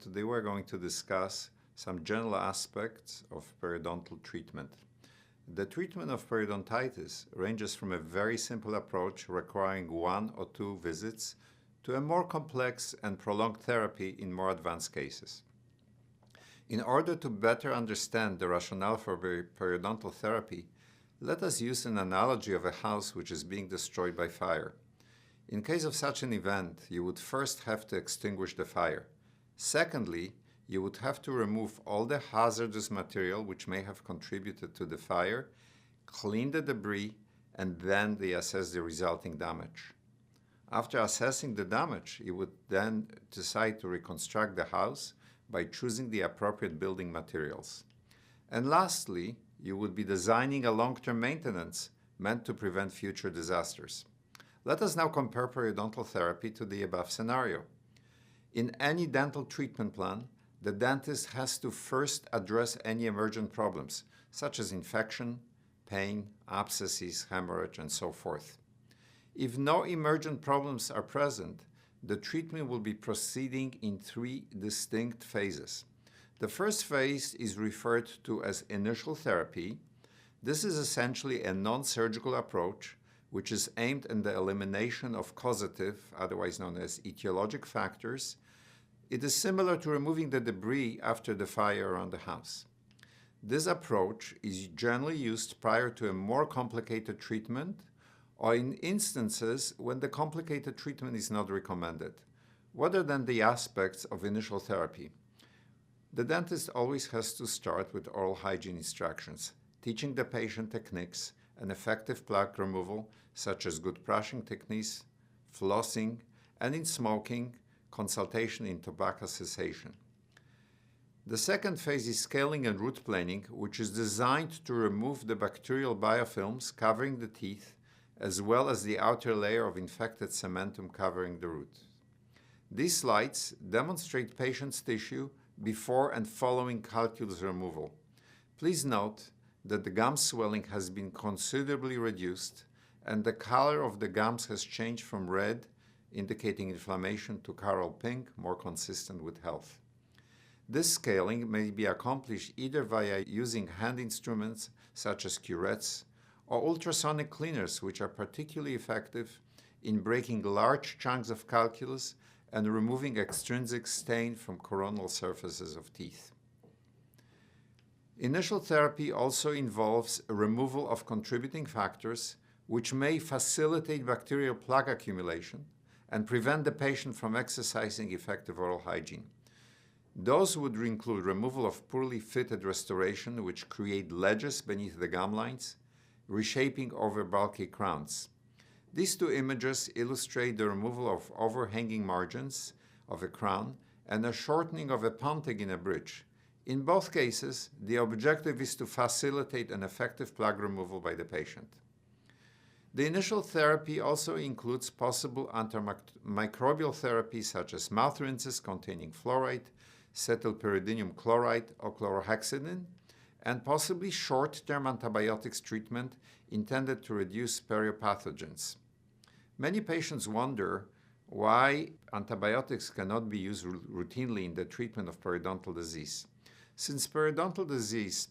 today we're going to discuss some general aspects of periodontal treatment. The treatment of periodontitis ranges from a very simple approach requiring 1 or 2 visits to a more complex and prolonged therapy in more advanced cases. In order to better understand the rationale for periodontal therapy, let us use an analogy of a house which is being destroyed by fire. In case of such an event, you would first have to extinguish the fire. Secondly, you would have to remove all the hazardous material which may have contributed to the fire, clean the debris, and then assess the resulting damage. After assessing the damage, you would then decide to reconstruct the house by choosing the appropriate building materials. And lastly, you would be designing a long-term maintenance meant to prevent future disasters. Let us now compare periodontal therapy to the above scenario. In any dental treatment plan, the dentist has to first address any emergent problems, such as infection, pain, abscesses, hemorrhage, and so forth. If no emergent problems are present, the treatment will be proceeding in 3 distinct phases. The first phase is referred to as initial therapy. This is essentially a non-surgical approach which is aimed at the elimination of causative, otherwise known as etiologic factors. It is similar to removing the debris after the fire around the house. This approach is generally used prior to a more complicated treatment or in instances when the complicated treatment is not recommended. What are then the aspects of initial therapy? The dentist always has to start with oral hygiene instructions, teaching the patient techniques and effective plaque removal, such as good brushing techniques, flossing, and in smoking, consultation in tobacco cessation. The second phase is scaling and root planing, which is designed to remove the bacterial biofilms covering the teeth, as well as the outer layer of infected cementum covering the root. These slides demonstrate patient's tissue before and following calculus removal. Please note that the gum swelling has been considerably reduced and the color of the gums has changed from red, indicating inflammation, to coral pink, more consistent with health. This scaling may be accomplished either via using hand instruments such as curettes or ultrasonic cleaners, which are particularly effective in breaking large chunks of calculus and removing extrinsic stain from coronal surfaces of teeth. Initial therapy also involves a removal of contributing factors which may facilitate bacterial plaque accumulation and prevent the patient from exercising effective oral hygiene. Those would include removal of poorly fitted restoration which create ledges beneath the gum lines, reshaping over bulky crowns. These 2 images illustrate the removal of overhanging margins of a crown and a shortening of a pontic in a bridge. In both cases, the objective is to facilitate an effective plaque removal by the patient. The initial therapy also includes possible antimicrobial therapy such as mouth rinses containing fluoride, cetylpyridinium chloride, or chlorhexidine, and possibly short-term antibiotics treatment intended to reduce periopathogens. Many patients wonder why antibiotics cannot be used routinely in the treatment of periodontal disease. Since periodontal disease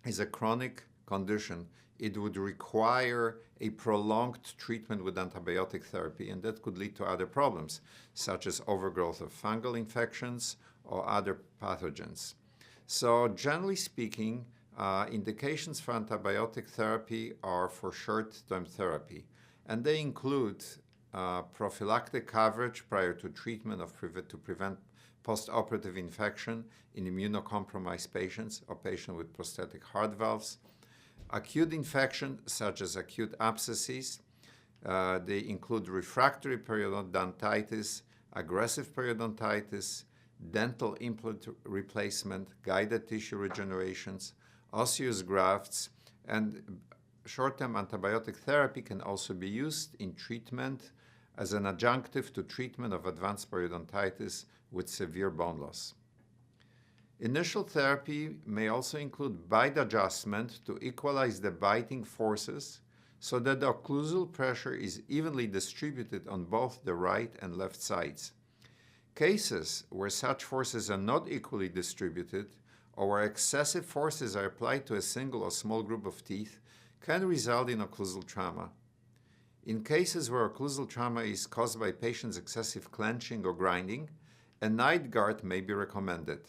is a chronic condition, it would require a prolonged treatment with antibiotic therapy, and that could lead to other problems, such as overgrowth of fungal infections or other pathogens. So generally speaking, indications for antibiotic therapy are for short-term therapy, and they include prophylactic coverage prior to treatment to prevent postoperative infection in immunocompromised patients or patients with prosthetic heart valves, acute infection such as acute abscesses. They include refractory periodontitis, aggressive periodontitis, dental implant replacement, guided tissue regenerations, osseous grafts, and short-term antibiotic therapy can also be used in treatment as an adjunctive to treatment of advanced periodontitis with severe bone loss. Initial therapy may also include bite adjustment to equalize the biting forces so that the occlusal pressure is evenly distributed on both the right and left sides. Cases where such forces are not equally distributed or where excessive forces are applied to a single or small group of teeth can result in occlusal trauma. In cases where occlusal trauma is caused by patient's excessive clenching or grinding, a night guard may be recommended.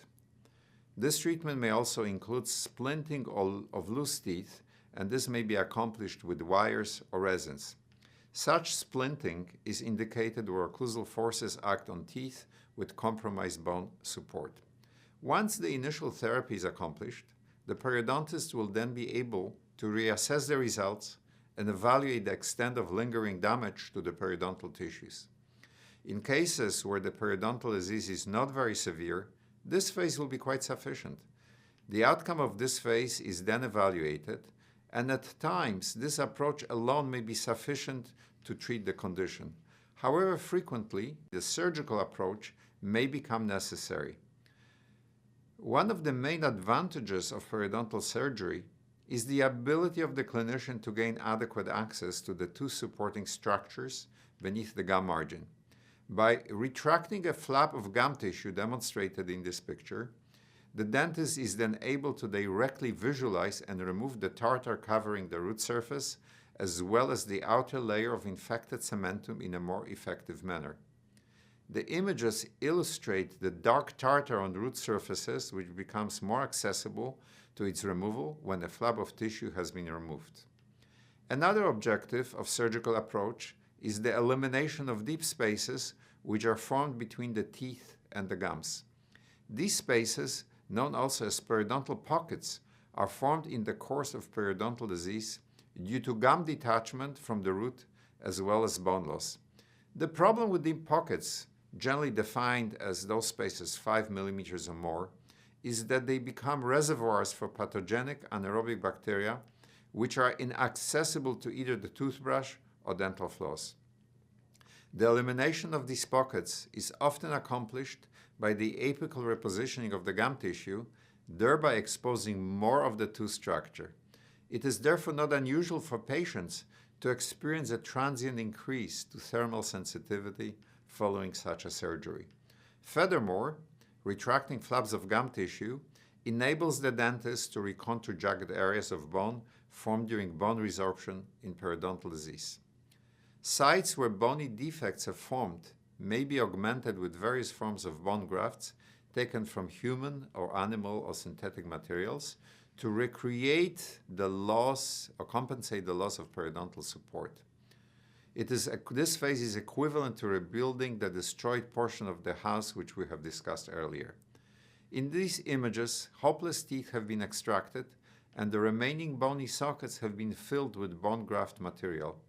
This treatment may also include splinting of loose teeth, and this may be accomplished with wires or resins. Such splinting is indicated where occlusal forces act on teeth with compromised bone support. Once the initial therapy is accomplished, the periodontist will then be able to reassess the results and evaluate the extent of lingering damage to the periodontal tissues. In cases where the periodontal disease is not very severe, this phase will be quite sufficient. The outcome of this phase is then evaluated, and at times this approach alone may be sufficient to treat the condition. However, frequently, the surgical approach may become necessary. One of the main advantages of periodontal surgery is the ability of the clinician to gain adequate access to the tooth supporting structures beneath the gum margin. By retracting a flap of gum tissue demonstrated in this picture, the dentist is then able to directly visualize and remove the tartar covering the root surface, as well as the outer layer of infected cementum in a more effective manner. The images illustrate the dark tartar on root surfaces, which becomes more accessible to its removal when a flap of tissue has been removed. Another objective of surgical approach is the elimination of deep spaces which are formed between the teeth and the gums. These spaces, known also as periodontal pockets, are formed in the course of periodontal disease due to gum detachment from the root as well as bone loss. The problem with deep pockets, generally defined as those spaces 5 millimeters or more, is that they become reservoirs for pathogenic anaerobic bacteria which are inaccessible to either the toothbrush or dental floss. The elimination of these pockets is often accomplished by the apical repositioning of the gum tissue, thereby exposing more of the tooth structure. It is therefore not unusual for patients to experience a transient increase to thermal sensitivity following such a surgery. Furthermore, retracting flaps of gum tissue enables the dentist to recontour jagged areas of bone formed during bone resorption in periodontal disease. Sites where bony defects have formed may be augmented with various forms of bone grafts taken from human or animal or synthetic materials to recreate the loss or compensate the loss of periodontal support. This phase is equivalent to rebuilding the destroyed portion of the house which we have discussed earlier. In these images, hopeless teeth have been extracted and the remaining bony sockets have been filled with bone graft material.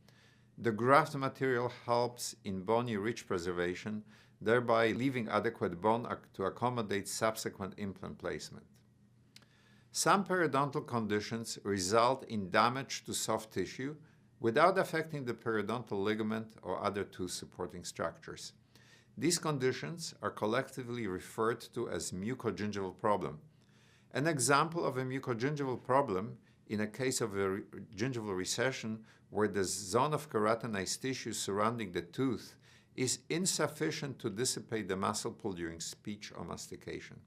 The graft material helps in bony ridge preservation, thereby leaving adequate bone to accommodate subsequent implant placement. Some periodontal conditions result in damage to soft tissue without affecting the periodontal ligament or other tooth supporting structures. These conditions are collectively referred to as mucogingival problem. An example of a mucogingival problem in a case of a gingival recession where the zone of keratinized tissue surrounding the tooth is insufficient to dissipate the muscle pull during speech or mastication.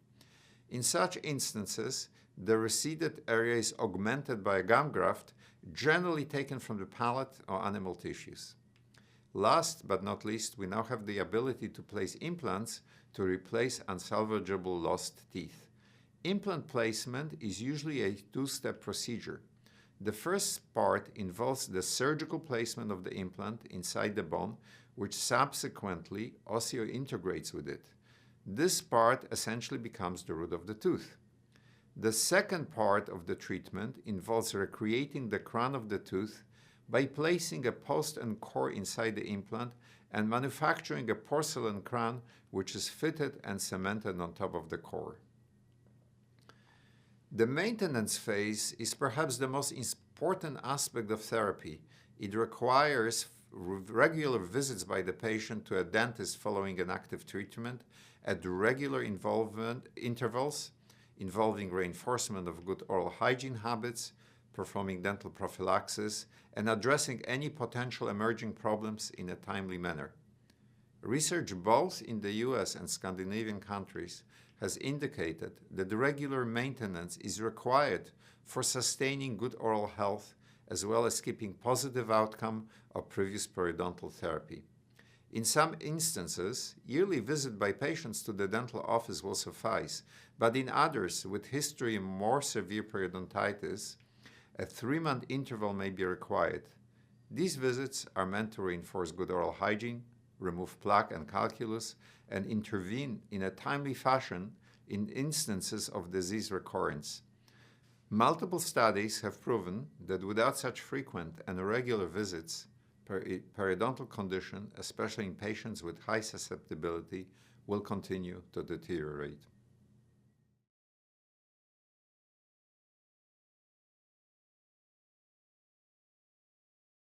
In such instances, the receded area is augmented by a gum graft, generally taken from the palate or animal tissues. Last but not least, we now have the ability to place implants to replace unsalvageable lost teeth. Implant placement is usually a two-step procedure. The first part involves the surgical placement of the implant inside the bone, which subsequently osseointegrates with it. This part essentially becomes the root of the tooth. The second part of the treatment involves recreating the crown of the tooth by placing a post and core inside the implant and manufacturing a porcelain crown which is fitted and cemented on top of the core. The maintenance phase is perhaps the most important aspect of therapy. It requires regular visits by the patient to a dentist following an active treatment at regular intervals, involving reinforcement of good oral hygiene habits, performing dental prophylaxis, and addressing any potential emerging problems in a timely manner. Research both in the US and Scandinavian countries has indicated that the regular maintenance is required for sustaining good oral health as well as keeping positive outcome of previous periodontal therapy. In some instances, yearly visit by patients to the dental office will suffice, but in others with history of more severe periodontitis, a 3-month interval may be required. These visits are meant to reinforce good oral hygiene, remove plaque and calculus, and intervene in a timely fashion in instances of disease recurrence. Multiple studies have proven that without such frequent and regular visits, periodontal condition, especially in patients with high susceptibility, will continue to deteriorate.